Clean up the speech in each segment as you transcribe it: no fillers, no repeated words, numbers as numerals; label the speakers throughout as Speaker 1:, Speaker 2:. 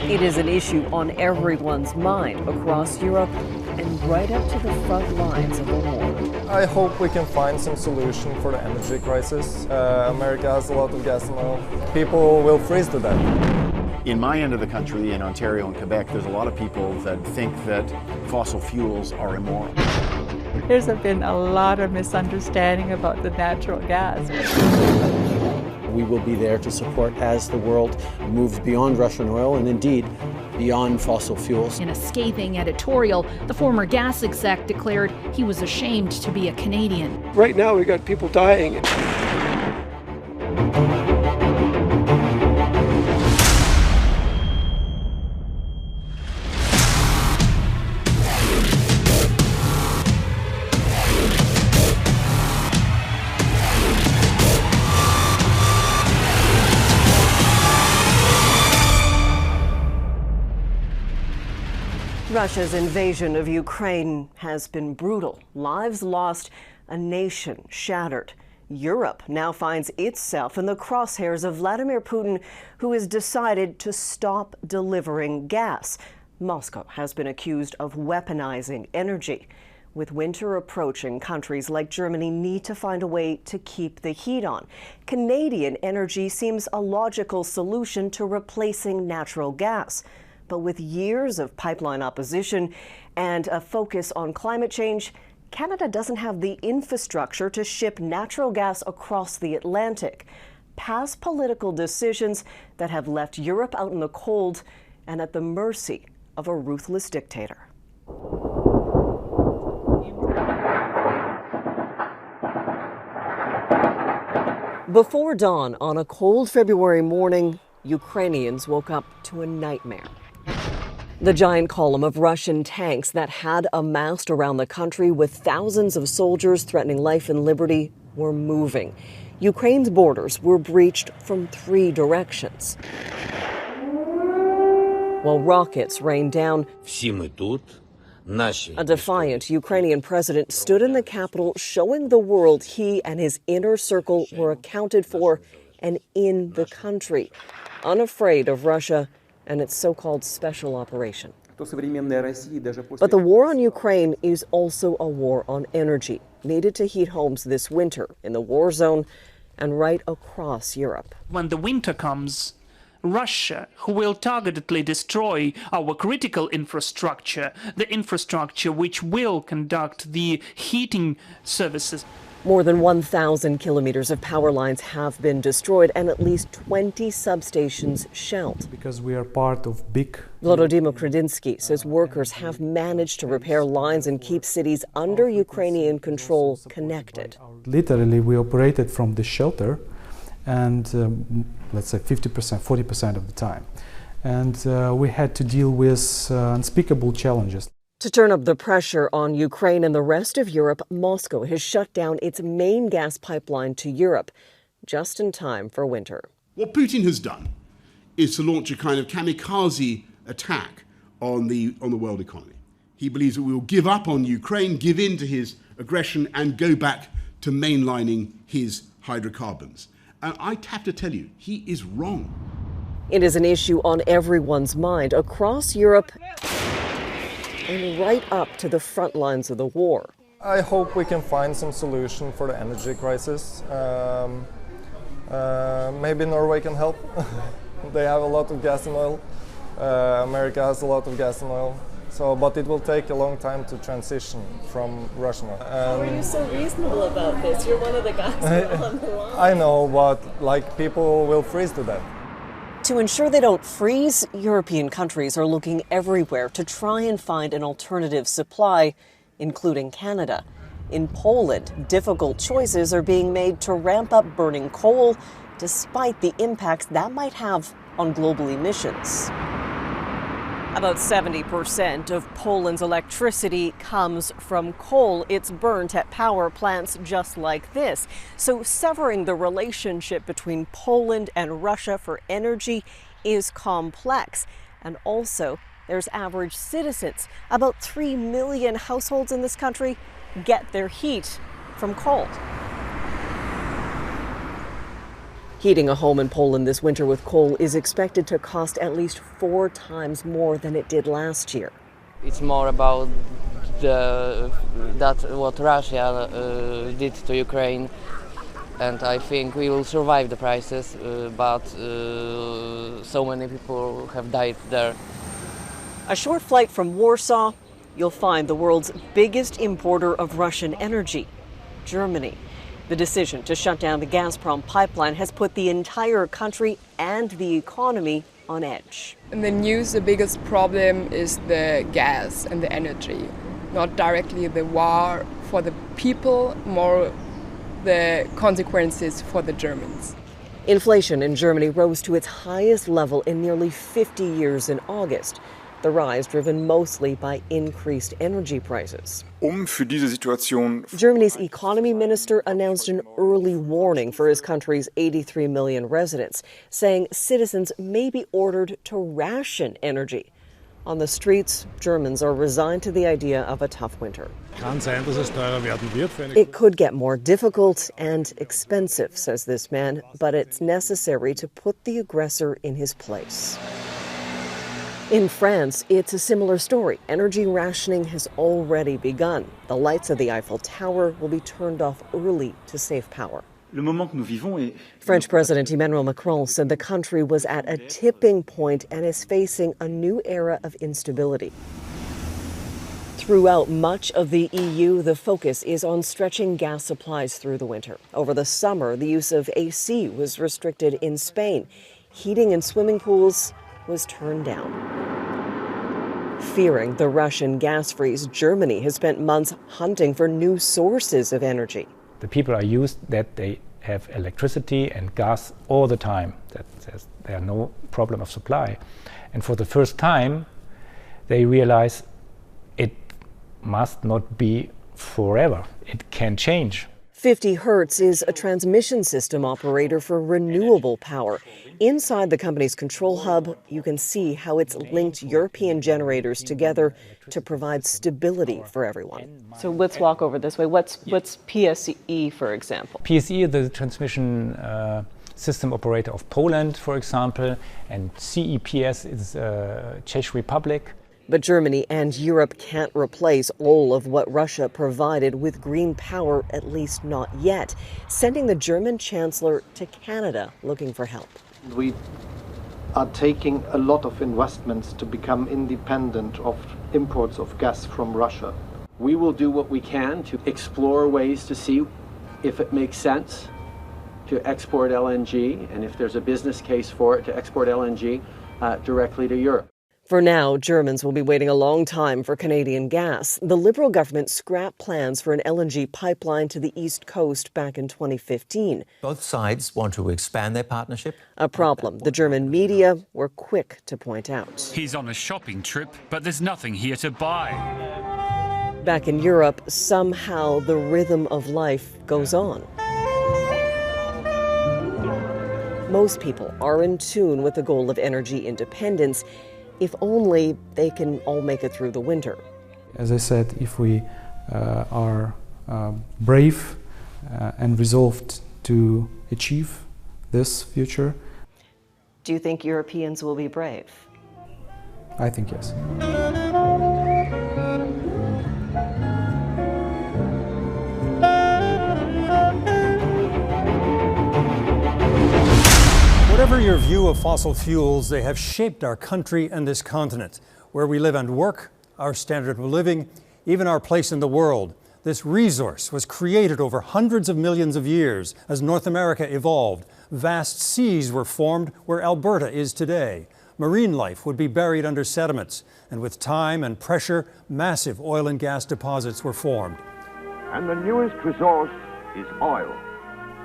Speaker 1: It is an issue on everyone's mind across Europe and right up to the front lines of the war.
Speaker 2: I hope we can find some solution for the energy crisis. America has a lot of gas and oil. People will freeze to death.
Speaker 3: In my end of the country, in Ontario and Quebec, there's a lot of people that think that fossil fuels are immoral.
Speaker 4: There's been a lot of misunderstanding about the natural gas.
Speaker 5: We will be there to support as the world moves beyond Russian oil and indeed beyond fossil fuels.
Speaker 6: In a scathing editorial, the former gas exec declared he was ashamed to be a Canadian.
Speaker 7: Right now we got people dying.
Speaker 1: Russia's invasion of Ukraine has been brutal. Lives lost, a nation shattered. Europe now finds itself in the crosshairs of Vladimir Putin, who has decided to stop delivering gas. Moscow has been accused of weaponizing energy. With winter approaching, countries like Germany need to find a way to keep the heat on. Canadian energy seems a logical solution to replacing natural gas. But with years of pipeline opposition and a focus on climate change, Canada doesn't have the infrastructure to ship natural gas across the Atlantic. Past political decisions that have left Europe out in the cold and at the mercy of a ruthless dictator. Before dawn on a cold February morning, Ukrainians woke up to a nightmare. The giant column of Russian tanks that had amassed around the country with thousands of soldiers threatening life and liberty were moving. Ukraine's borders were breached from 3 directions. While rockets rained down, a defiant Ukrainian president stood in the capital showing the world he and his inner circle were accounted for and in the country, unafraid of Russia and its so-called special operation. But the war on Ukraine is also a war on energy, needed to heat homes this winter in the war zone and right across Europe.
Speaker 8: When the winter comes, Russia, who will targetedly destroy our critical infrastructure, the infrastructure which will conduct the heating services.
Speaker 1: More than 1,000 kilometers of power lines have been destroyed and at least 20 substations shelled.
Speaker 9: Because we are part of big...
Speaker 1: Vladimir Putin says workers have managed to repair lines and keep cities under Ukrainian control connected.
Speaker 9: Literally, we operated from the shelter and let's say 50%, 40% of the time. And we had to deal with unspeakable challenges.
Speaker 1: To turn up the pressure on Ukraine and the rest of Europe, Moscow has shut down its main gas pipeline to Europe, just in time for winter.
Speaker 10: What Putin has done is to launch a kind of kamikaze attack on the world economy. He believes that we will give up on Ukraine, give in to his aggression, and go back to mainlining his hydrocarbons. And I have to tell you, he is wrong.
Speaker 1: It is an issue on everyone's mind across Europe and right up to the front lines of the war.
Speaker 2: I hope we can find some solution for the energy crisis. Maybe Norway can help. They have a lot of gas and oil. America has a lot of gas and oil. But it will take a long time to transition from Russian oil.
Speaker 1: How are you so reasonable about this? You're one of the guys on the line.
Speaker 2: I know, but people will freeze to death.
Speaker 1: To ensure they don't freeze, European countries are looking everywhere to try and find an alternative supply, including Canada. In Poland, difficult choices are being made to ramp up burning coal, despite the impacts that might have on global emissions. About 70% of Poland's electricity comes from coal. It's burnt at power plants just like this. So severing the relationship between Poland and Russia for energy is complex. And also, there's average citizens. About 3 million households in this country get their heat from coal. Heating a home in Poland this winter with coal is expected to cost at least 4 times more than it did last year.
Speaker 11: It's more about what Russia did to Ukraine, and I think we will survive the prices, but so many people have died there.
Speaker 1: A short flight from Warsaw, you'll find the world's biggest importer of Russian energy, Germany. The decision to shut down the Gazprom pipeline has put the entire country and the economy on edge.
Speaker 12: In the news, the biggest problem is the gas and the energy, not directly the war for the people, more the consequences for the Germans.
Speaker 1: Inflation in Germany rose to its highest level in nearly 50 years in August. The rise driven mostly by increased energy prices. Germany's economy minister announced an early warning for his country's 83 million residents, saying citizens may be ordered to ration energy. On the streets, Germans are resigned to the idea of a tough winter. It could get more difficult and expensive, says this man, but it's necessary to put the aggressor in his place. In France, it's a similar story. Energy rationing has already begun. The lights of the Eiffel Tower will be turned off early to save power. French President Emmanuel Macron said the country was at a tipping point and is facing a new era of instability. Throughout much of the EU, the focus is on stretching gas supplies through the winter. Over the summer, the use of AC was restricted in Spain. Heating in swimming pools was turned down. Fearing the Russian gas freeze, Germany has spent months hunting for new sources of energy.
Speaker 13: The people are used that they have electricity and gas all the time. There's no problem of supply. And for the first time, they realize it must not be forever. It can change.
Speaker 1: 50 Hertz is a transmission system operator for renewable power. Inside the company's control hub, you can see how it's linked European generators together to provide stability for everyone. So let's walk over this way. What's PSE, for example?
Speaker 13: PSE, the transmission system operator of Poland, for example, and CEPS is Czech Republic.
Speaker 1: But Germany and Europe can't replace all of what Russia provided with green power, at least not yet, sending the German chancellor to Canada looking for help.
Speaker 14: We are taking a lot of investments to become independent of imports of gas from Russia.
Speaker 5: We will do what we can to explore ways to see if it makes sense to export LNG, and if there's a business case for it, to export LNG directly to Europe.
Speaker 1: For now, Germans will be waiting a long time for Canadian gas. The Liberal government scrapped plans for an LNG pipeline to the East Coast back in 2015.
Speaker 15: Both sides want to expand their partnership.
Speaker 1: A problem the German media were quick to point out.
Speaker 16: He's on a shopping trip, but there's nothing here to buy.
Speaker 1: Back in Europe, somehow the rhythm of life goes on. Most people are in tune with the goal of energy independence, if only they can all make it through the winter.
Speaker 9: As I said, if we are brave and resolved to achieve this future.
Speaker 1: Do you think Europeans will be brave?
Speaker 9: I think yes.
Speaker 17: Whatever your view of fossil fuels, they have shaped our country and this continent, where we live and work, our standard of living, even our place in the world. This resource was created over hundreds of millions of years as North America evolved. Vast seas were formed where Alberta is today. Marine life would be buried under sediments, and with time and pressure, massive oil and gas deposits were formed.
Speaker 18: And the newest resource is oil.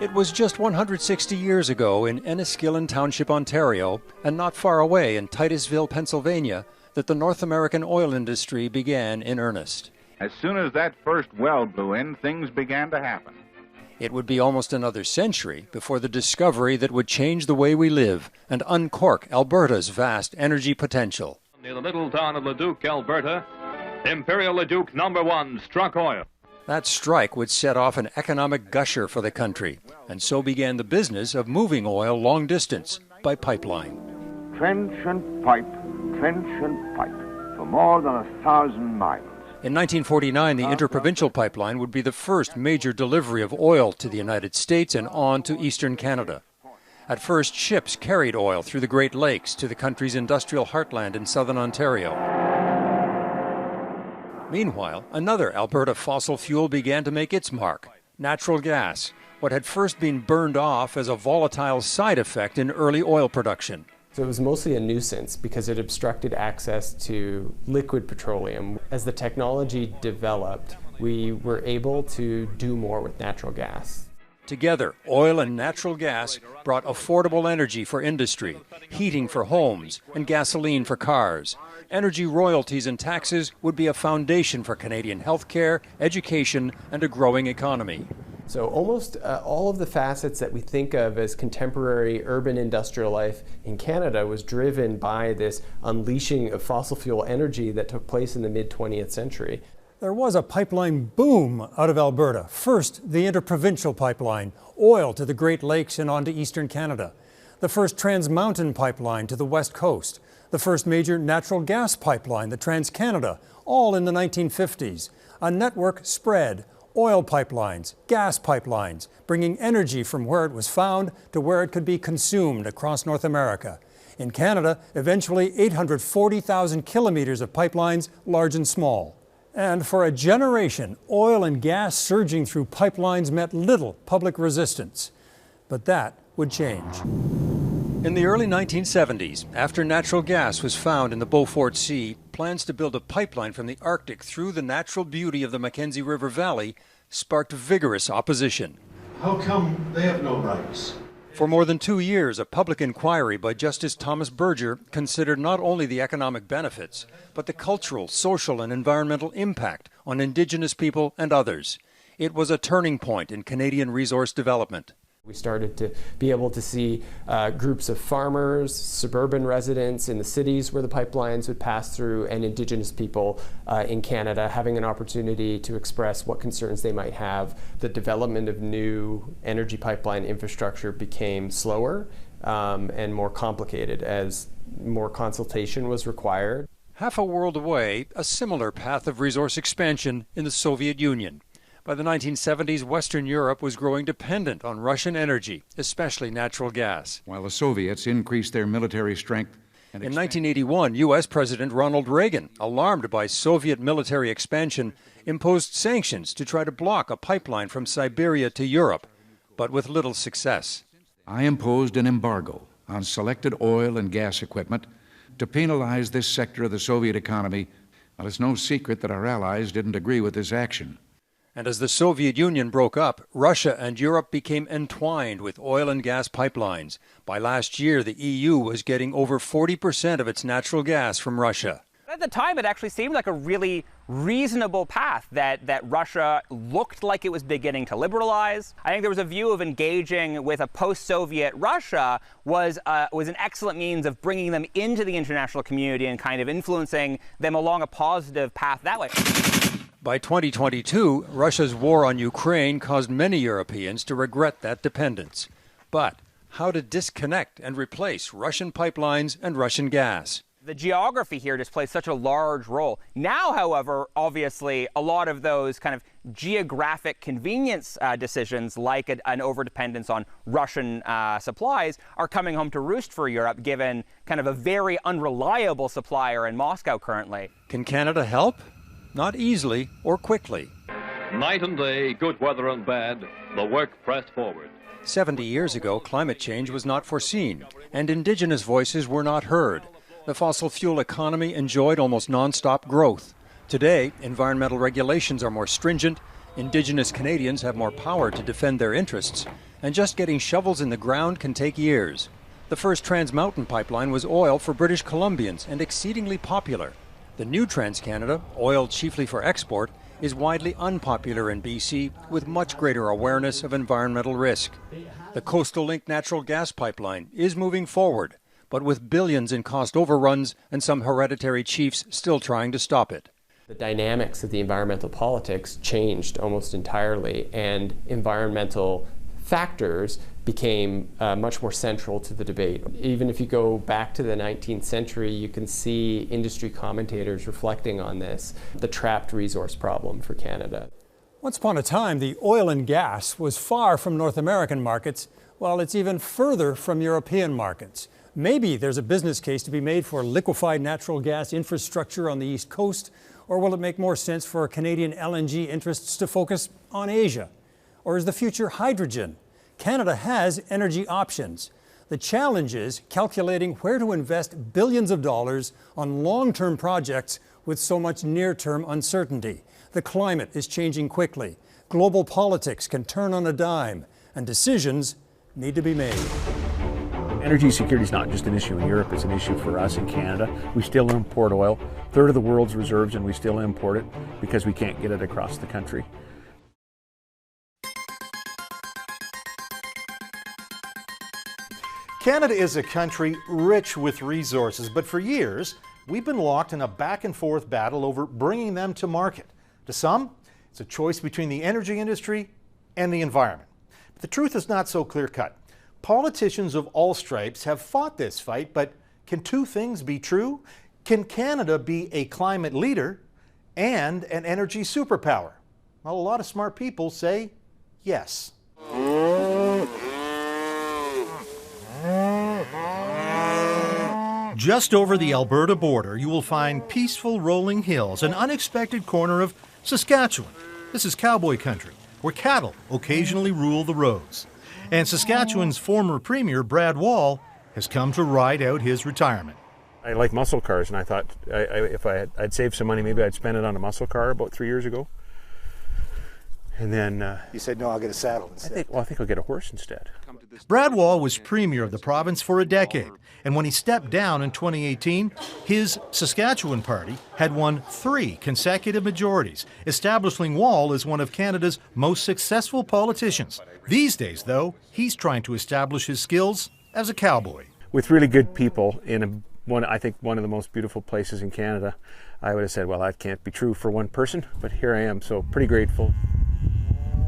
Speaker 17: It was just 160 years ago in Enniskillen Township, Ontario, and not far away in Titusville, Pennsylvania, that the North American oil industry began in earnest.
Speaker 19: As soon as that first well blew in, things began to happen.
Speaker 17: It would be almost another century before the discovery that would change the way we live and uncork Alberta's vast energy potential.
Speaker 20: Near the little town of Leduc, Alberta, Imperial Leduc #1 struck oil. That strike would set off an economic gusher for the country, and so began the business of moving oil long distance by pipeline.
Speaker 18: Trench and pipe for more than 1,000 miles.
Speaker 20: In 1949, the interprovincial pipeline would be the first major delivery of oil to the United States and on to eastern Canada. At first, ships carried oil through the Great Lakes to the country's industrial heartland in southern Ontario. Meanwhile, another Alberta fossil fuel began to make its mark, natural gas, what had first been burned off as a volatile side effect in early oil production.
Speaker 21: So it was mostly a nuisance because it obstructed access to liquid petroleum. As the technology developed, we were able to do more with natural gas.
Speaker 20: Together, oil and natural gas brought affordable energy for industry, heating for homes, and gasoline for cars. Energy royalties and taxes would be a foundation for Canadian healthcare, education, and a growing economy.
Speaker 21: So almost all of the facets that we think of as contemporary urban industrial life in Canada was driven by this unleashing of fossil fuel energy that took place in the mid-20th century.
Speaker 17: There was a pipeline boom out of Alberta. First, the interprovincial pipeline, oil to the Great Lakes and on to eastern Canada. The first Trans Mountain pipeline to the west coast. The first major natural gas pipeline, the Trans-Canada, all in the 1950s. A network spread, oil pipelines, gas pipelines, bringing energy from where it was found to where it could be consumed across North America. In Canada, eventually 840,000 kilometers of pipelines, large and small. And for a generation, oil and gas surging through pipelines met little public resistance. But that would change.
Speaker 20: In the early 1970s, after natural gas was found in the Beaufort Sea, plans to build a pipeline from the Arctic through the natural beauty of the Mackenzie River Valley sparked vigorous opposition.
Speaker 22: How come they have no rights?
Speaker 20: For more than 2 years, a public inquiry by Justice Thomas Berger considered not only the economic benefits, but the cultural, social, and environmental impact on Indigenous people and others. It was a turning point in Canadian resource development.
Speaker 21: We started to be able to see groups of farmers, suburban residents in the cities where the pipelines would pass through, and Indigenous people in Canada having an opportunity to express what concerns they might have. The development of new energy pipeline infrastructure became slower and more complicated as more consultation was required.
Speaker 20: Half a world away, a similar path of resource expansion in the Soviet Union. By the 1970s, Western Europe was growing dependent on Russian energy, especially natural gas.
Speaker 23: While the Soviets increased their military strength.
Speaker 20: In 1981, U.S. President Ronald Reagan, alarmed by Soviet military expansion, imposed sanctions to try to block a pipeline from Siberia to Europe, but with little success.
Speaker 23: I imposed an embargo on selected oil and gas equipment to penalize this sector of the Soviet economy. Well, it's no secret that our allies didn't agree with this action.
Speaker 20: And as the Soviet Union broke up, Russia and Europe became entwined with oil and gas pipelines. By last year, the EU was getting over 40% of its natural gas from Russia.
Speaker 24: At the time, it actually seemed like a really reasonable path that Russia looked like it was beginning to liberalize. I think there was a view of engaging with a post-Soviet Russia was an excellent means of bringing them into the international community and kind of influencing them along a positive path that way.
Speaker 20: By 2022, Russia's war on Ukraine caused many Europeans to regret that dependence. But how to disconnect and replace Russian pipelines and Russian gas?
Speaker 24: The geography here just plays such a large role. Now, however, obviously, a lot of those kind of geographic convenience decisions, like an overdependence on Russian supplies, are coming home to roost for Europe, given kind of a very unreliable supplier in Moscow currently.
Speaker 20: Can Canada help? Not easily or quickly.
Speaker 25: Night and day, good weather and bad, the work pressed forward.
Speaker 20: 70 years ago, climate change was not foreseen, and Indigenous voices were not heard. The fossil fuel economy enjoyed almost non-stop growth. Today, environmental regulations are more stringent, Indigenous Canadians have more power to defend their interests, and just getting shovels in the ground can take years. The first Trans Mountain pipeline was oil for British Columbians and exceedingly popular. The new Trans-Canada, oil chiefly for export, is widely unpopular in BC with much greater awareness of environmental risk. The Coastal Link natural gas pipeline is moving forward, but with billions in cost overruns and some hereditary chiefs still trying to stop it.
Speaker 21: The dynamics of the environmental politics changed almost entirely, and environmental factors became much more central to the debate. Even if you go back to the 19th century, you can see industry commentators reflecting on this, the trapped resource problem for Canada.
Speaker 17: Once upon a time, the oil and gas was far from North American markets, while it's even further from European markets. Maybe there's a business case to be made for liquefied natural gas infrastructure on the East Coast, or will it make more sense for Canadian LNG interests to focus on Asia? Or is the future hydrogen? Canada has energy options. The challenge is calculating where to invest billions of dollars on long-term projects with so much near-term uncertainty. The climate is changing quickly. Global politics can turn on a dime, and decisions need to be made.
Speaker 3: Energy security is not just an issue in Europe, it's an issue for us in Canada. We still import oil, a third of the world's reserves, and we still import it because we can't get it across the country.
Speaker 4: Canada is a country rich with resources, but for years, we've been locked in a back and forth battle over bringing them to market. To some, it's a choice between the energy industry and the environment. But the truth is not so clear-cut. Politicians of all stripes have fought this fight, but can two things be true? Can Canada be a climate leader and an energy superpower? Well, a lot of smart people say yes. Just over the Alberta border, you will find peaceful rolling hills, an unexpected corner of Saskatchewan. This is cowboy country, where cattle occasionally rule the roads. And Saskatchewan's former premier, Brad Wall, has come to ride out his retirement.
Speaker 3: I like muscle cars, and I thought if I'd save some money, maybe I'd spend it on a muscle car about 3 years ago. And then
Speaker 4: You said, no, I'll get a saddle instead.
Speaker 3: I think I'll get a horse instead.
Speaker 4: Brad Wall was premier of the province for a decade, and when he stepped down in 2018, his Saskatchewan party had won 3 consecutive majorities, establishing Wall as one of Canada's most successful politicians. These days, though, he's trying to establish his skills as a cowboy.
Speaker 3: With really good people in I think one of the most beautiful places in Canada, I would have said, well, that can't be true for one person, but here I am, so pretty grateful.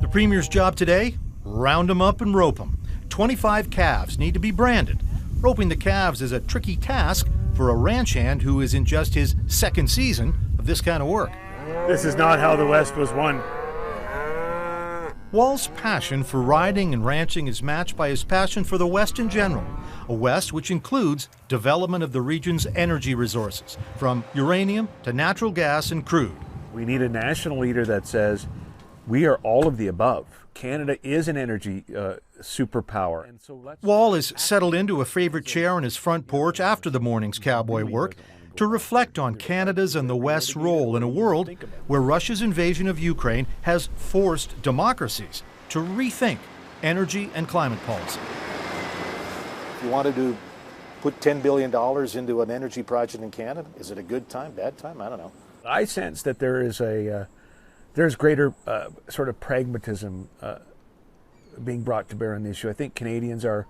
Speaker 4: The premier's job today? Round them up and rope them. 25 calves need to be branded. Roping the calves is a tricky task for a ranch hand who is in just his 2nd season of this kind of work.
Speaker 3: This is not how the West was won.
Speaker 4: Wall's passion for riding and ranching is matched by his passion for the West in general, a West which includes development of the region's energy resources, from uranium to natural gas and crude.
Speaker 3: We need a national leader that says, we are all of the above. Canada is an energy superpower. And so
Speaker 4: Wall is settled into a favorite chair on his front porch after the morning's cowboy work to reflect on Canada's and the West's role in a world where Russia's invasion of Ukraine has forced democracies to rethink energy and climate policy.
Speaker 6: If you wanted to put $10 billion into an energy project in Canada, is it a good time, bad time? I don't know.
Speaker 3: I sense that there is there's greater sort of pragmatism being brought to bear on the issue. I think Canadians are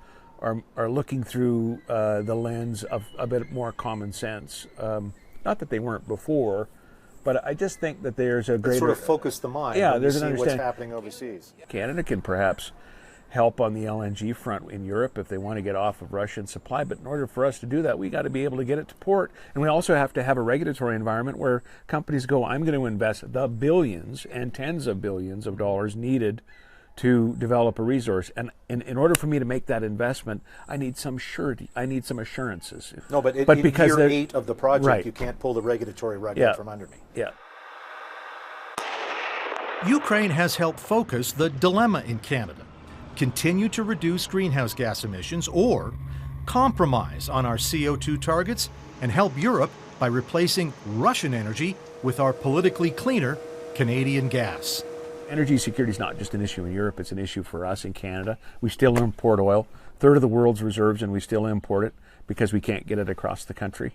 Speaker 3: looking through the lens of a bit more common sense. Not that they weren't before, but I just think that there's a greater...
Speaker 6: sort of focus the mind
Speaker 3: when
Speaker 6: you
Speaker 3: there's
Speaker 6: see
Speaker 3: an
Speaker 6: what's
Speaker 3: understanding.
Speaker 6: happening overseas.
Speaker 3: Canada can perhaps help on the LNG front in Europe if they want to get off of Russian supply, but in order for us to do that, we got to be able to get it to port. And we also have to have a regulatory environment where companies go, I'm going to invest the billions and tens of billions of dollars needed to develop a resource. And in order for me to make that investment, I need some surety. I need some assurances.
Speaker 6: No, but in
Speaker 3: because
Speaker 6: year 8 of the project,
Speaker 3: right.
Speaker 6: you can't pull the regulatory rug out from under me.
Speaker 3: Yeah.
Speaker 4: Ukraine has helped focus the dilemma in Canada. Continue to reduce greenhouse gas emissions or compromise on our CO2 targets and help Europe by replacing Russian energy with our politically cleaner Canadian gas.
Speaker 3: Energy security is not just an issue in Europe, it's an issue for us in Canada. We still import oil, a third of the world's reserves, and we still import it because we can't get it across the country.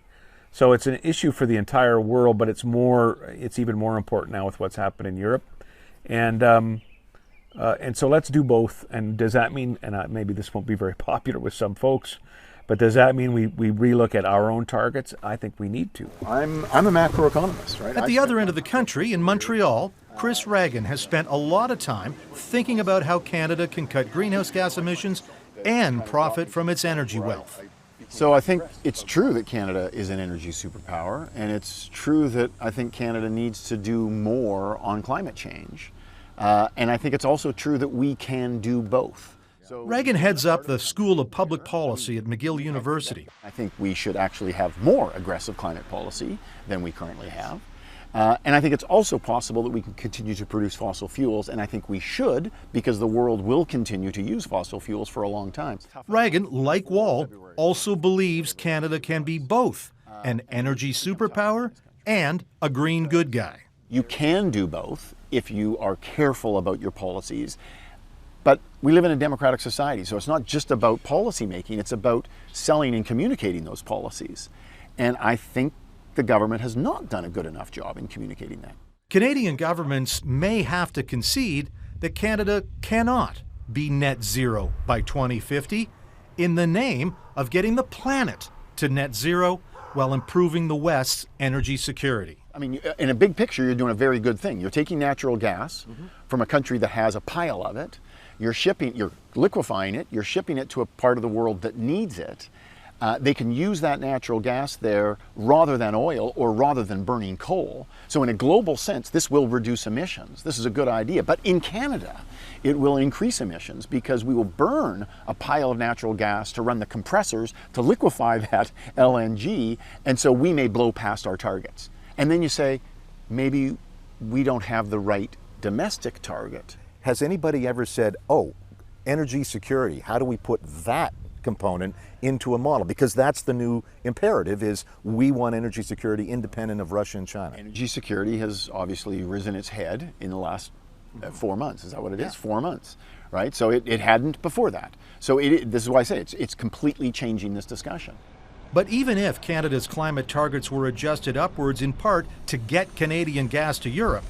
Speaker 3: So it's an issue for the entire world, but it's even more important now with what's happened in Europe. And so let's do both. And does that mean, and maybe this won't be very popular with some folks, But does that mean we relook at our own targets? I think we need to.
Speaker 6: I'm a macroeconomist, right?
Speaker 4: At the other end of the country, in Montreal, Chris Reagan has spent a lot of time thinking about how Canada can cut greenhouse gas emissions and profit from its energy wealth.
Speaker 2: So I think it's true that Canada is an energy superpower, and it's true that I think Canada needs to do more on climate change. And I think it's also true that we can do both.
Speaker 4: Reagan heads up the School of Public Policy at McGill University.
Speaker 2: I think we should actually have more aggressive climate policy than we currently have. And I think it's also possible that we can continue to produce fossil fuels, and I think we should, because the world will continue to use fossil fuels for a long time.
Speaker 4: Reagan, like Wall, also believes Canada can be both an energy superpower and a green good guy.
Speaker 2: You can do both if you are careful about your policies. But we live in a democratic society, so it's not just about policy making, it's about selling and communicating those policies. And I think the government has not done a good enough job in communicating that.
Speaker 4: Canadian governments may have to concede that Canada cannot be net zero by 2050 in the name of getting the planet to net zero while improving the West's energy security.
Speaker 2: I mean, in a big picture, you're doing a very good thing. You're taking natural gas from a country that has a pile of it, you're liquefying it, you're shipping it to a part of the world that needs it. They can use that natural gas there rather than oil or rather than burning coal. So in a global sense, this will reduce emissions. This is a good idea. But in Canada, it will increase emissions because we will burn a pile of natural gas to run the compressors to liquefy that LNG. And so we may blow past our targets. And then you say, maybe we don't have the right domestic target.
Speaker 6: Has anybody ever said, oh, energy security, how do we put that component into a model? Because that's the new imperative, is we want energy security independent of Russia and China.
Speaker 2: Energy security has obviously risen its head in the last 4 months. Is that what it is? 4 months, right? So it hadn't before that. So this is why I say it's completely changing this discussion.
Speaker 4: But even if Canada's climate targets were adjusted upwards in part to get Canadian gas to Europe,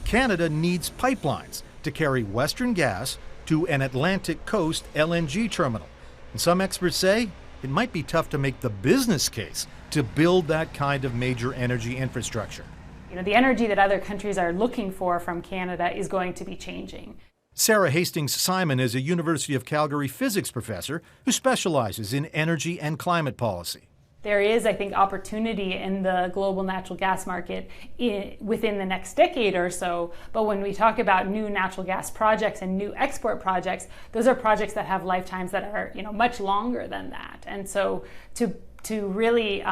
Speaker 4: Canada needs pipelines to carry Western gas to an Atlantic coast LNG terminal. And some experts say it might be tough to make the business case to build that kind of major energy infrastructure.
Speaker 7: You know, the energy that other countries are looking for from Canada is going to be changing.
Speaker 4: Sarah Hastings-Simon is a University of Calgary physics professor who specializes in energy and climate policy.
Speaker 7: There is, I think, opportunity in the global natural gas market within the next decade or so. But when we talk about new natural gas projects and new export projects, those are projects that have lifetimes that are, much longer than that. And so to really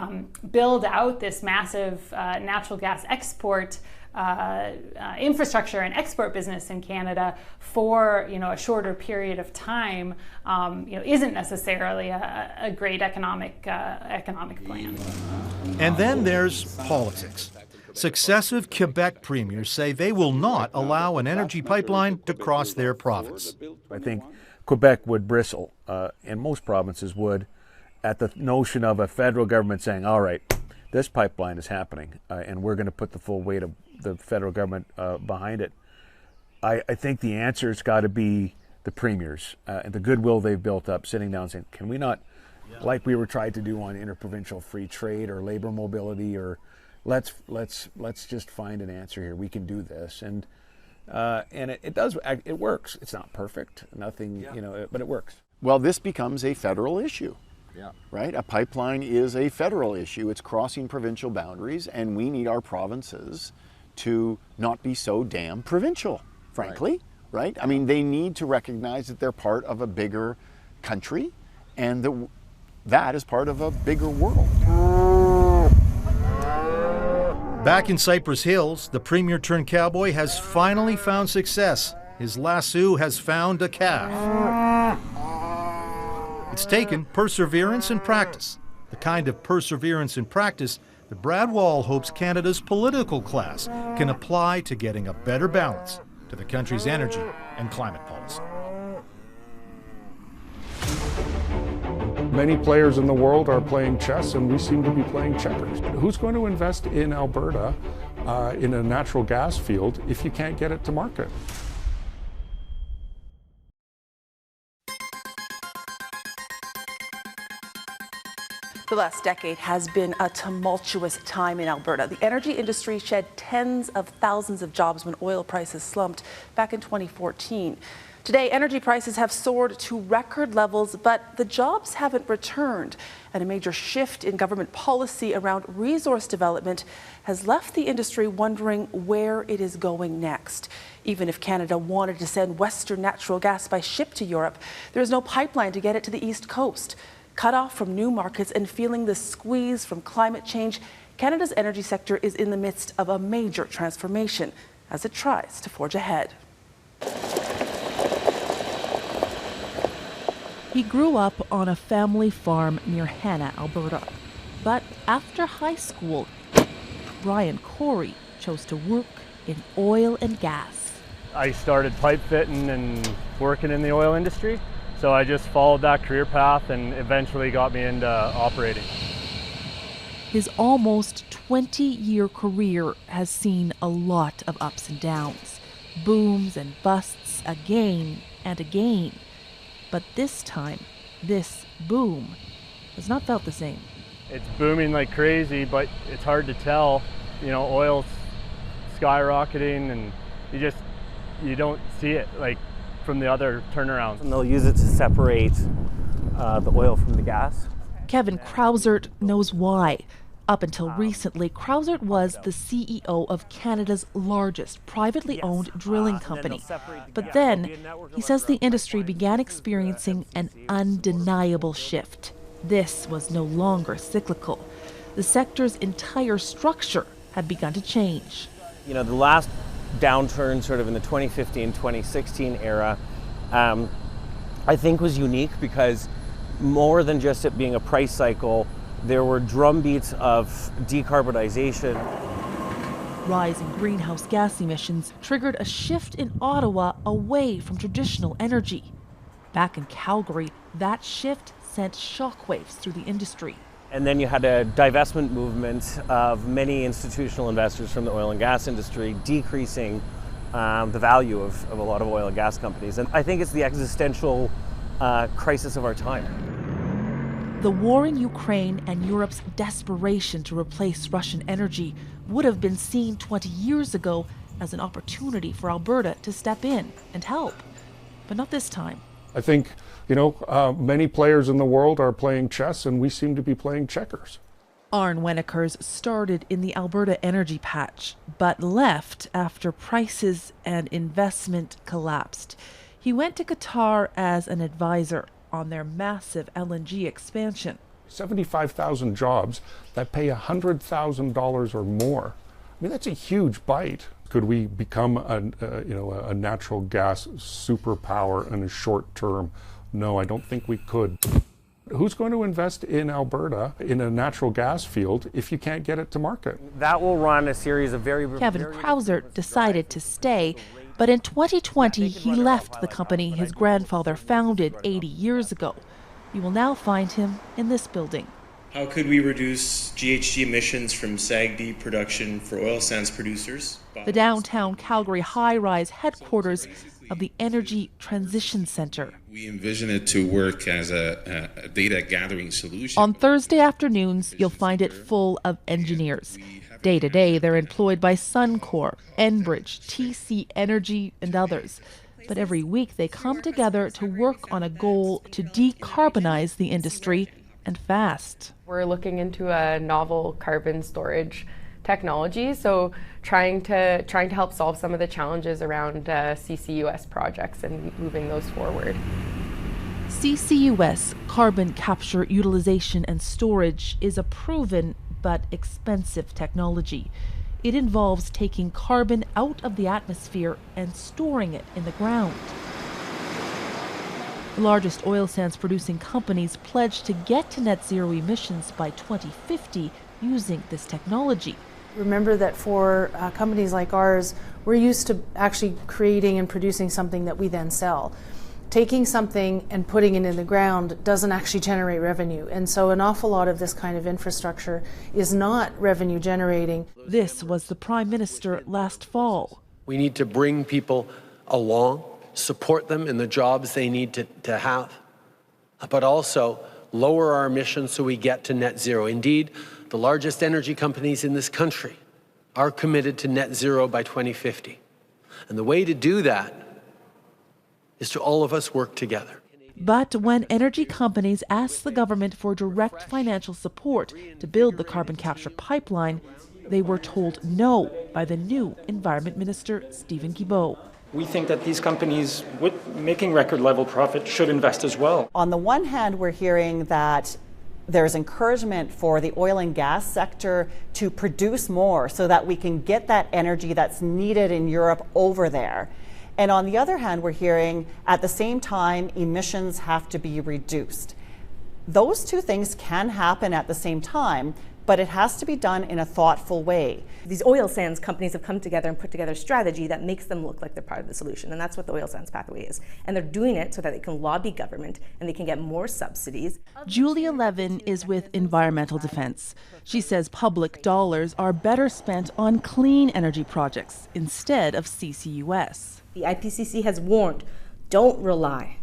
Speaker 7: build out this massive natural gas export infrastructure and export business in Canada for a shorter period of time, isn't necessarily a great economic plan.
Speaker 4: And then there's politics. Successive Quebec premiers say they will not allow an energy pipeline to cross their province.
Speaker 3: I think Quebec would bristle, and most provinces would, at the notion of a federal government saying, all right, this pipeline is happening, and we're going to put the full weight of the federal government behind it. I think the answer has got to be the premiers and the goodwill they've built up, sitting down and saying, can we not, like we were trying to do on interprovincial free trade or labor mobility, or let's just find an answer here. We can do this, and it works. It's not perfect, nothing, but it works.
Speaker 2: Well, this becomes a federal issue.
Speaker 6: Yeah.
Speaker 2: Right? A pipeline is a federal issue. It's crossing provincial boundaries, and we need our provinces to not be so damn provincial, frankly, right? I mean, they need to recognize that they're part of a bigger country, and that is part of a bigger world.
Speaker 4: Back in Cypress Hills, the premier turned cowboy has finally found success. His lasso has found a calf. It's taken perseverance and practice, the kind of perseverance and practice that Brad Wall hopes Canada's political class can apply to getting a better balance to the country's energy and climate policy.
Speaker 8: Many players in the world are playing chess, and we seem to be playing checkers. Who's going to invest in Alberta in a natural gas field if you can't get it to market?
Speaker 10: The last decade has been a tumultuous time in Alberta. The energy industry shed tens of thousands of jobs when oil prices slumped back in 2014. Today, energy prices have soared to record levels, but the jobs haven't returned. And a major shift in government policy around resource development has left the industry wondering where it is going next. Even if Canada wanted to send Western natural gas by ship to Europe, there is no pipeline to get it to the East Coast. Cut off from new markets and feeling the squeeze from climate change, Canada's energy sector is in the midst of a major transformation as it tries to forge ahead.
Speaker 11: He grew up on a family farm near Hanna, Alberta. But after high school, Brian Corey chose to work in oil and gas.
Speaker 12: I started pipe fitting and working in the oil industry. So I just followed that career path and eventually got me into operating.
Speaker 11: His almost 20-year career has seen a lot of ups and downs, booms and busts again and again. But this time, this boom has not felt the same.
Speaker 12: It's booming like crazy, but it's hard to tell. You know, oil's skyrocketing and you don't see it like from the other turnarounds.
Speaker 13: And they'll use it to separate the oil from the gas.
Speaker 11: Kevin Krausert knows why. Up until recently, Krausert was the CEO of Canada's largest privately owned drilling company. But then, he says the industry began experiencing an undeniable shift. This was no longer cyclical. The sector's entire structure had begun to change.
Speaker 13: You know, the last downturn sort of in the 2015-2016 era, I think was unique because more than just it being a price cycle, there were drumbeats of decarbonization.
Speaker 11: Rising greenhouse gas emissions triggered a shift in Ottawa away from traditional energy. Back in Calgary, that shift sent shockwaves through the industry.
Speaker 13: And then you had a divestment movement of many institutional investors from the oil and gas industry, decreasing the value of a lot of oil and gas companies. And I think it's the existential crisis of our time.
Speaker 11: The war in Ukraine and Europe's desperation to replace Russian energy would have been seen 20 years ago as an opportunity for Alberta to step in and help. But not this time.
Speaker 8: I think, many players in the world are playing chess, and we seem to be playing checkers.
Speaker 11: Arn Wenekers started in the Alberta energy patch, but left after prices and investment collapsed. He went to Qatar as an advisor on their massive LNG expansion. 75,000 jobs that pay $100,000 or more. I mean, that's a huge bite. Could we become a natural gas superpower in a short term? No, I don't think we could. Who's going to invest in Alberta in a natural gas field if you can't get it to market?
Speaker 13: That will run a series of
Speaker 11: Kevin Krausert decided to stay, but in 2020 he left the company his grandfather founded 80 years ago. You will now find him in this building.
Speaker 14: How could we reduce GHG emissions from SAGD production for oil sands producers?
Speaker 11: The downtown Calgary high-rise headquarters of the Energy Transition Centre.
Speaker 14: We envision it to work as a data gathering solution.
Speaker 11: On Thursday afternoons, you'll find it full of engineers. Day to day, they're employed by Suncor, Enbridge, TC Energy, and others. But every week, they come together to work on a goal to decarbonize the industry, and fast.
Speaker 26: We're looking into a novel carbon storage technology, so trying to help solve some of the challenges around CCUS projects and moving those forward.
Speaker 11: CCUS, carbon capture, utilization, and storage, is a proven but expensive technology. It involves taking carbon out of the atmosphere and storing it in the ground. The largest oil sands producing companies pledged to get to net zero emissions by 2050 using this technology.
Speaker 27: Remember that for companies like ours, we're used to actually creating and producing something that we then sell. Taking something and putting it in the ground doesn't actually generate revenue. And so an awful lot of this kind of infrastructure is not revenue generating.
Speaker 11: This was the Prime Minister last fall.
Speaker 28: We need to bring people along, support them in the jobs they need to have, but also
Speaker 1: lower our emissions so we get to net zero. Indeed, the largest energy companies in this country are committed to net zero by 2050. And the way to do that is to all of us work together.
Speaker 11: But when energy companies asked the government for direct financial support to build the carbon capture pipeline, they were told no by the new Environment Minister, Stephen Guilbeault.
Speaker 5: We think that these companies, with making record level profit, should invest as well.
Speaker 9: On the one hand, we're hearing that there's encouragement for the oil and gas sector to produce more so that we can get that energy that's needed in Europe over there. And on the other hand, we're hearing at the same time, emissions have to be reduced. Those two things can happen at the same time, but it has to be done in a thoughtful way.
Speaker 15: These oil sands companies have come together and put together a strategy that makes them look like they're part of the solution, and that's what the oil sands pathway is. And they're doing it so that they can lobby government and they can get more subsidies.
Speaker 11: Julia Levin is with Environmental Defense. She says public dollars are better spent on clean energy projects instead of CCUS.
Speaker 15: The IPCC has warned, don't rely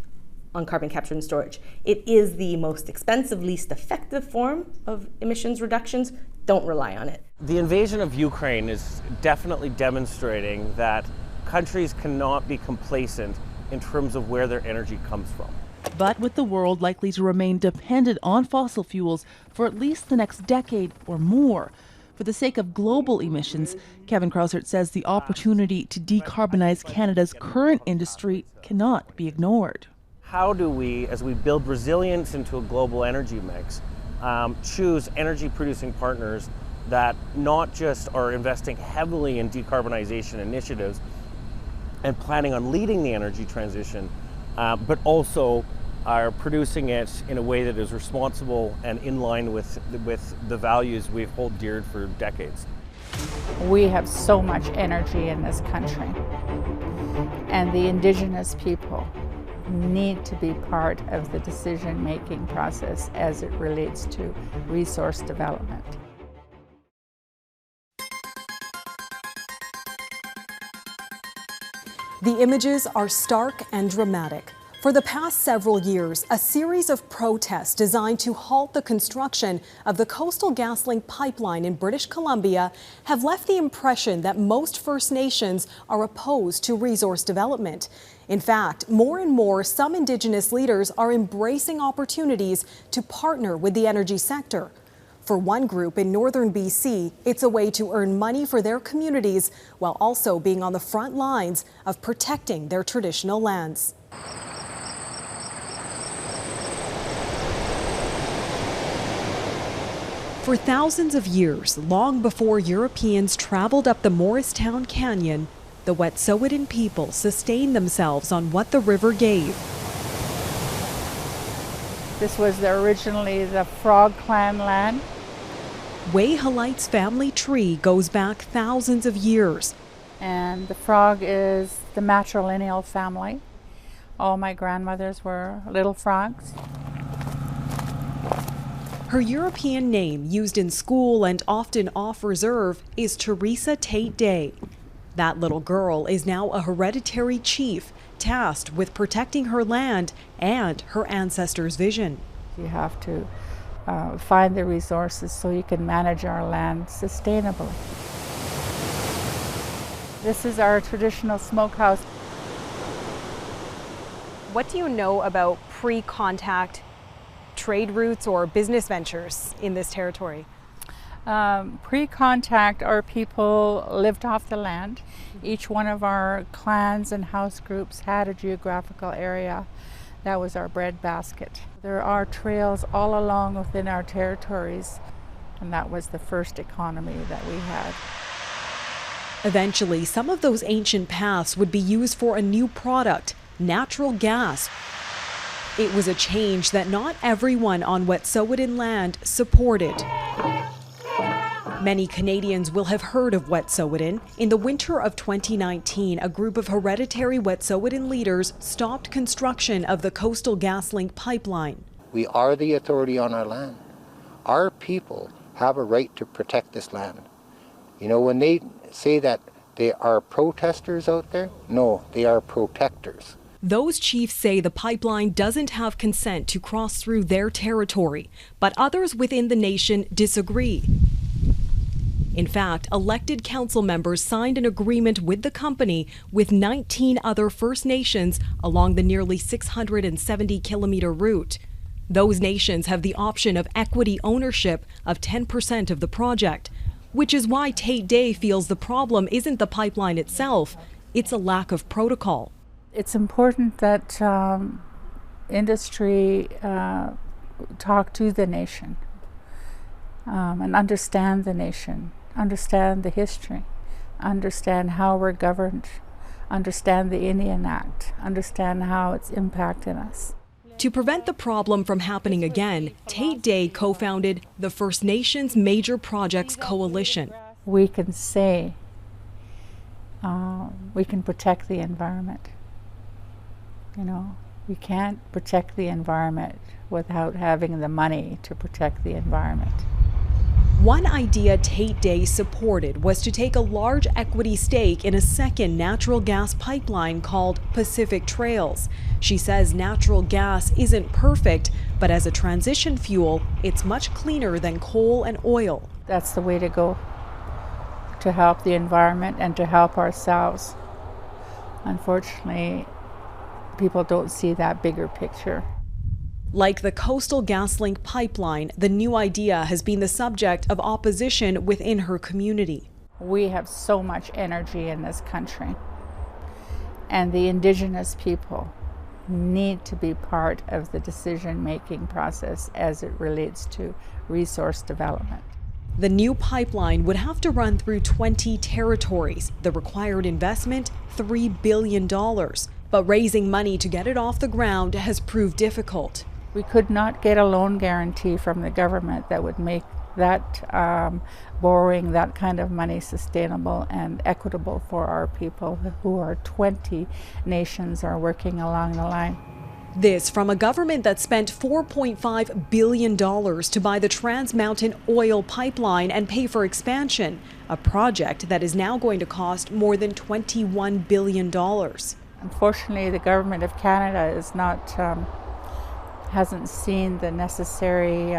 Speaker 15: on carbon capture and storage. It is the most expensive, least effective form of emissions reductions. Don't rely on it.
Speaker 13: The invasion of Ukraine is definitely demonstrating that countries cannot be complacent in terms of where their energy comes from.
Speaker 11: But with the world likely to remain dependent on fossil fuels for at least the next decade or more, for the sake of global emissions, Kevin Krausert says the opportunity to decarbonize Canada's current industry cannot be ignored.
Speaker 13: How do we, as we build resilience into a global energy mix, choose energy-producing partners that not just are investing heavily in decarbonization initiatives and planning on leading the energy transition, but also are producing it in a way that is responsible and in line with the values we hold dear for decades.
Speaker 16: We have so much energy in this country, and the Indigenous people need to be part of the decision-making process as it relates to resource development.
Speaker 18: The images are stark and dramatic. For the past several years, a series of protests designed to halt the construction of the Coastal GasLink pipeline in British Columbia have left the impression that most First Nations are opposed to resource development. In fact, more and more, some Indigenous leaders are embracing opportunities to partner with the energy sector. For one group in northern BC, it's a way to earn money for their communities while also being on the front lines of protecting their traditional lands. For thousands of years, long before Europeans traveled up the Morristown Canyon, the Wet'suwet'en people sustained themselves on what the river gave.
Speaker 16: This was originally the Frog Clan land.
Speaker 18: Wehaleite's family tree goes back thousands of years.
Speaker 16: And the frog is the matrilineal family. All my grandmothers were little frogs.
Speaker 18: Her European name, used in school and often off reserve, is Teresa Tate Day. That little girl is now a hereditary chief, tasked with protecting her land and her ancestors' vision.
Speaker 16: You have to find the resources so you can manage our land sustainably. This is our traditional smokehouse.
Speaker 18: What do you know about pre-contact trade routes or business ventures in this territory?
Speaker 16: Pre-contact, our people lived off the land. Each one of our clans and house groups had a geographical area. That was our breadbasket. There are trails all along within our territories, and that was the first economy that we had.
Speaker 18: Eventually, some of those ancient paths would be used for a new product, natural gas. It was a change that not everyone on Wet'suwet'en land supported. Many Canadians will have heard of Wet'suwet'en. In the winter of 2019, a group of hereditary Wet'suwet'en leaders stopped construction of the Coastal GasLink pipeline.
Speaker 19: We are the authority on our land. Our people have a right to protect this land. You know, when they say that they are protesters out there, no, they are protectors.
Speaker 18: Those chiefs say the pipeline doesn't have consent to cross through their territory, but others within the nation disagree. In fact, elected council members signed an agreement with the company with 19 other First Nations along the nearly 670-kilometer route. Those nations have the option of equity ownership of 10% of the project, which is why Tate Day feels the problem isn't the pipeline itself, it's a lack of protocol.
Speaker 16: It's important that industry talk to the nation and understand the nation, understand the history, understand how we're governed, understand the Indian Act, understand how it's impacted us.
Speaker 18: To prevent the problem from happening again, Tate Day co-founded the First Nations Major Projects Coalition.
Speaker 16: We can say we can protect the environment. You know, we can't protect the environment without having the money to protect the environment.
Speaker 18: One idea Tate Day supported was to take a large equity stake in a second natural gas pipeline called Pacific Trails. She says natural gas isn't perfect, but as a transition fuel, it's much cleaner than coal and oil.
Speaker 16: That's the way to go, to help the environment and to help ourselves. Unfortunately, people don't see that bigger picture.
Speaker 18: Like the Coastal GasLink pipeline, the new idea has been the subject of opposition within her community.
Speaker 16: We have so much energy in this country, and the Indigenous people need to be part of the decision-making process as it relates to resource development.
Speaker 18: The new pipeline would have to run through 20 territories. The required investment, $3 billion. But raising money to get it off the ground has proved difficult.
Speaker 16: We could not get a loan guarantee from the government that would make that borrowing that kind of money sustainable and equitable for our people, who are 20 nations are working along the line.
Speaker 18: This from a government that spent $4.5 billion to buy the Trans Mountain oil pipeline and pay for expansion, a project that is now going to cost more than $21 billion.
Speaker 16: Unfortunately, the government of Canada is not, hasn't seen the necessary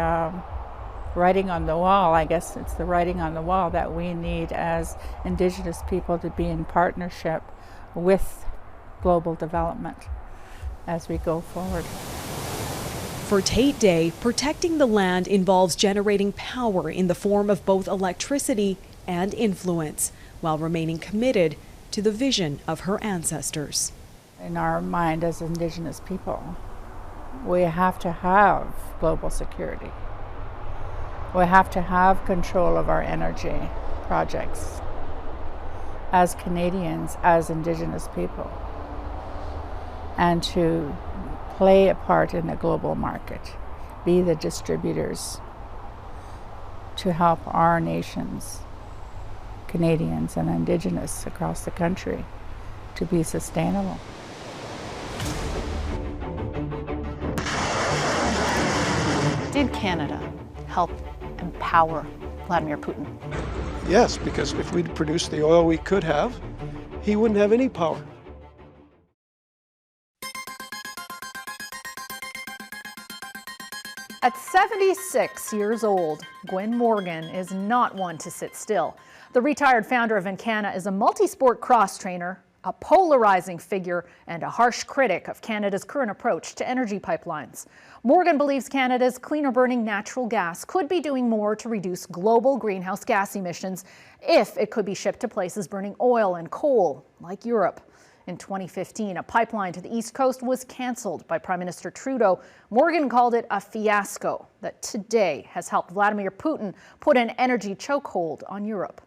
Speaker 16: writing on the wall. I guess it's the writing on the wall that we need as Indigenous people to be in partnership with global development as we go forward.
Speaker 18: For Tate Day, protecting the land involves generating power in the form of both electricity and influence, while remaining committed to the vision of her ancestors.
Speaker 16: In our mind as Indigenous people, we have to have global security. We have to have control of our energy projects as Canadians, as Indigenous people, and to play a part in the global market, be the distributors to help our nations, Canadians and Indigenous across the country, to be sustainable.
Speaker 17: Did Canada help empower Vladimir Putin?
Speaker 20: Yes, because if we'd produced the oil we could have, he wouldn't have any power.
Speaker 21: At 76 years old, Gwen Morgan is not one to sit still. The retired founder of Encana is a multi-sport cross trainer, a polarizing figure, and a harsh critic of Canada's current approach to energy pipelines. Morgan believes Canada's cleaner-burning natural gas could be doing more to reduce global greenhouse gas emissions if it could be shipped to places burning oil and coal, like Europe. In 2015, a pipeline to the East Coast was canceled by Prime Minister Trudeau. Morgan called it a fiasco that today has helped Vladimir Putin put an energy chokehold on Europe.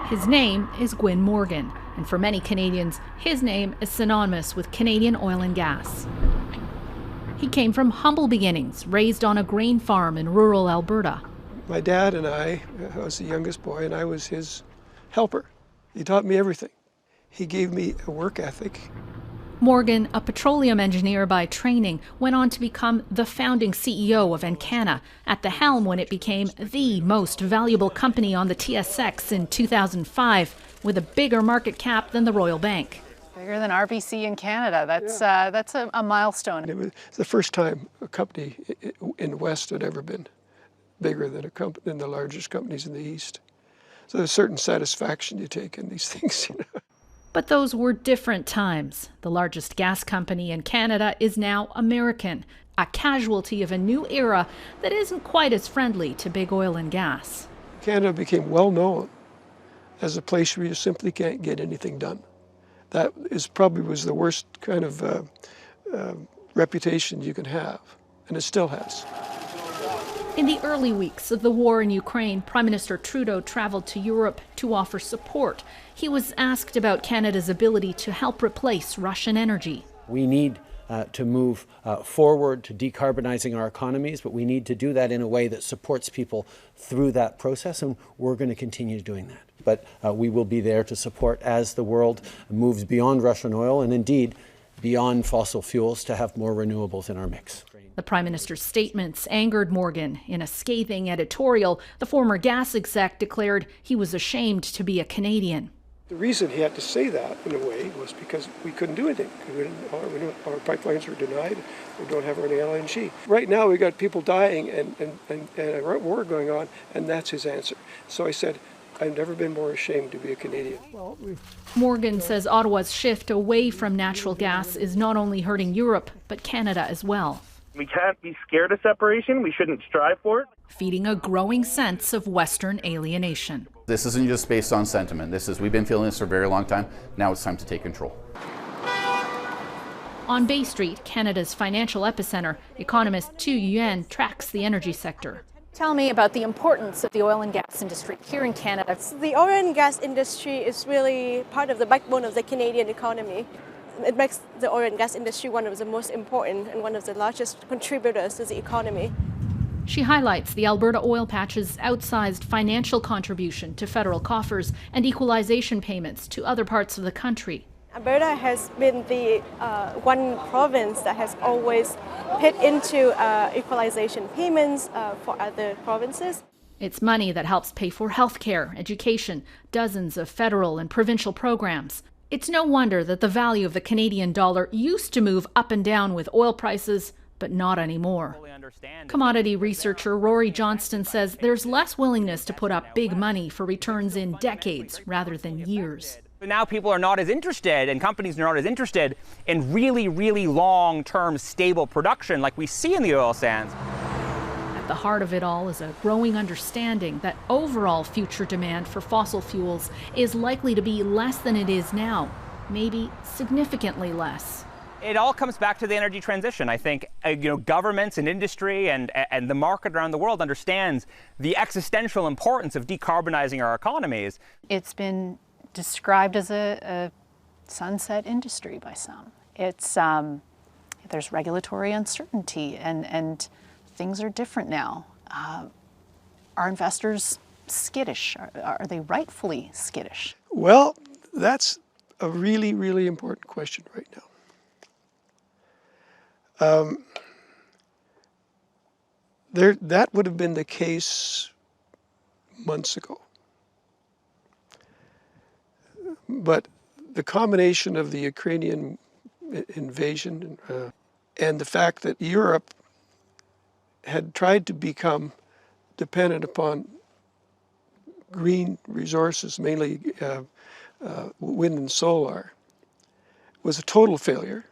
Speaker 22: His name is Gwen Morgan, and for many Canadians, his name is synonymous with Canadian oil and gas. He came from humble beginnings, raised on a grain farm in rural Alberta.
Speaker 20: My dad and I was the youngest boy, and I was his helper. He taught me everything. He gave me a work ethic.
Speaker 22: Morgan, a petroleum engineer by training, went on to become the founding CEO of Encana, at the helm when it became the most valuable company on the TSX in 2005, with a bigger market cap than the Royal Bank.
Speaker 17: Bigger than RBC in Canada. That's a milestone.
Speaker 20: It was the first time a company in the West had ever been bigger than the largest companies in the East. So there's a certain satisfaction you take in these things.
Speaker 22: But those were different times. The largest gas company in Canada is now American, a casualty of a new era that isn't quite as friendly to big oil and gas.
Speaker 20: Canada became well known as a place where you simply can't get anything done. That probably was the worst kind of reputation you can have, and it still has.
Speaker 22: In the early weeks of the war in Ukraine, Prime Minister Trudeau traveled to Europe to offer support. He was asked about Canada's ability to help replace Russian energy.
Speaker 1: We need to move forward to decarbonizing our economies, but we need to do that in a way that supports people through that process, and we're going to continue doing that. But we will be there to support as the world moves beyond Russian oil and indeed beyond fossil fuels to have more renewables in our mix.
Speaker 22: The Prime Minister's statements angered Morgan. In a scathing editorial, the former gas exec declared he was ashamed to be a Canadian.
Speaker 20: The reason he had to say that, in a way, was because we couldn't do anything. Our pipelines were denied. We don't have any LNG. Right now, we've got people dying and a war going on, and that's his answer. So I said, I've never been more ashamed to be a Canadian.
Speaker 22: Morgan says Ottawa's shift away from natural gas is not only hurting Europe, but Canada as well.
Speaker 2: We can't be scared of separation. We shouldn't strive for it.
Speaker 22: Feeding a growing sense of Western alienation.
Speaker 3: This isn't just based on sentiment. We've been feeling this for a very long time. Now it's time to take control.
Speaker 22: On Bay Street, Canada's financial epicenter, economist Tu Yuan tracks the energy sector.
Speaker 21: Tell me about the importance of the oil and gas industry here in Canada.
Speaker 6: The oil and gas industry is really part of the backbone of the Canadian economy. It makes the oil and gas industry one of the most important and one of the largest contributors to the economy.
Speaker 22: She highlights the Alberta oil patch's outsized financial contribution to federal coffers and equalization payments to other parts of the country.
Speaker 6: Alberta has been the one province that has always paid into equalization payments for other provinces.
Speaker 22: It's money that helps pay for healthcare, education, dozens of federal and provincial programs. It's no wonder that the value of the Canadian dollar used to move up and down with oil prices, but not anymore. Commodity researcher Rory Johnston says there's less willingness to put up big money for returns in decades rather than years.
Speaker 7: But now people are not as interested, and companies are not as interested in really, really long-term stable production like we see in the oil sands.
Speaker 22: At the heart of it all is a growing understanding that overall future demand for fossil fuels is likely to be less than it is now, maybe significantly less.
Speaker 7: It all comes back to the energy transition. I think governments and industry and the market around the world understands the existential importance of decarbonizing our economies.
Speaker 17: It's been described as a sunset industry by some. It's there's regulatory uncertainty and things are different now. Are investors skittish? Are they rightfully skittish?
Speaker 20: Well, that's a really, really important question right now. That would have been the case months ago. But the combination of the Ukrainian invasion and the fact that Europe had tried to become dependent upon green resources, mainly wind and solar, was a total failure.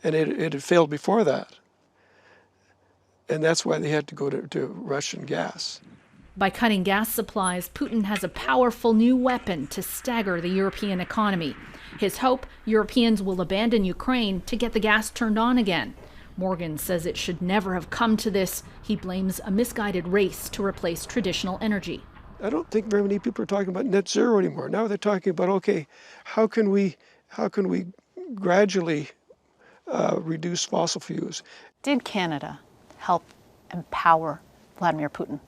Speaker 20: And it had failed before that. And that's why they had to go to Russian gas.
Speaker 22: By cutting gas supplies, Putin has a powerful new weapon to stagger the European economy. His hope, Europeans will abandon Ukraine to get the gas turned on again. Morgan says it should never have come to this. He blames a misguided race to replace traditional energy.
Speaker 20: I don't think very many people are talking about net zero anymore. Now they're talking about, okay, how can we gradually reduce fossil fuels?
Speaker 17: Did Canada help empower Vladimir Putin?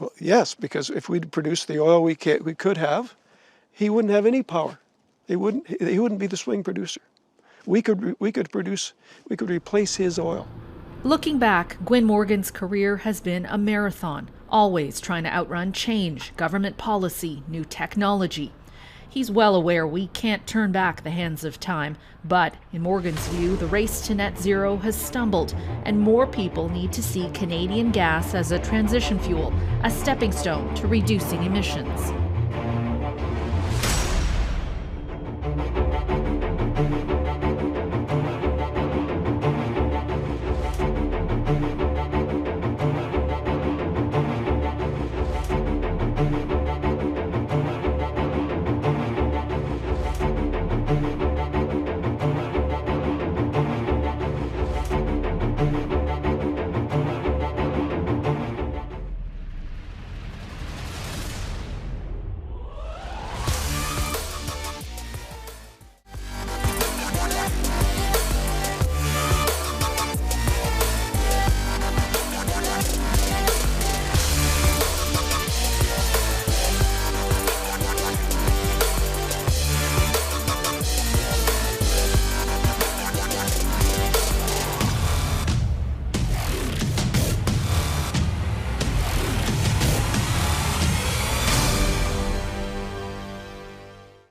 Speaker 20: Well, yes, because if we'd produced the oil we could have, he wouldn't have any power. He wouldn't be the swing producer. We could replace his oil.
Speaker 22: Looking back, Gwyn Morgan's career has been a marathon, always trying to outrun change, government policy, new technology. He's well aware we can't turn back the hands of time, but in Morgan's view, the race to net zero has stumbled, and more people need to see Canadian gas as a transition fuel, a stepping stone to reducing emissions.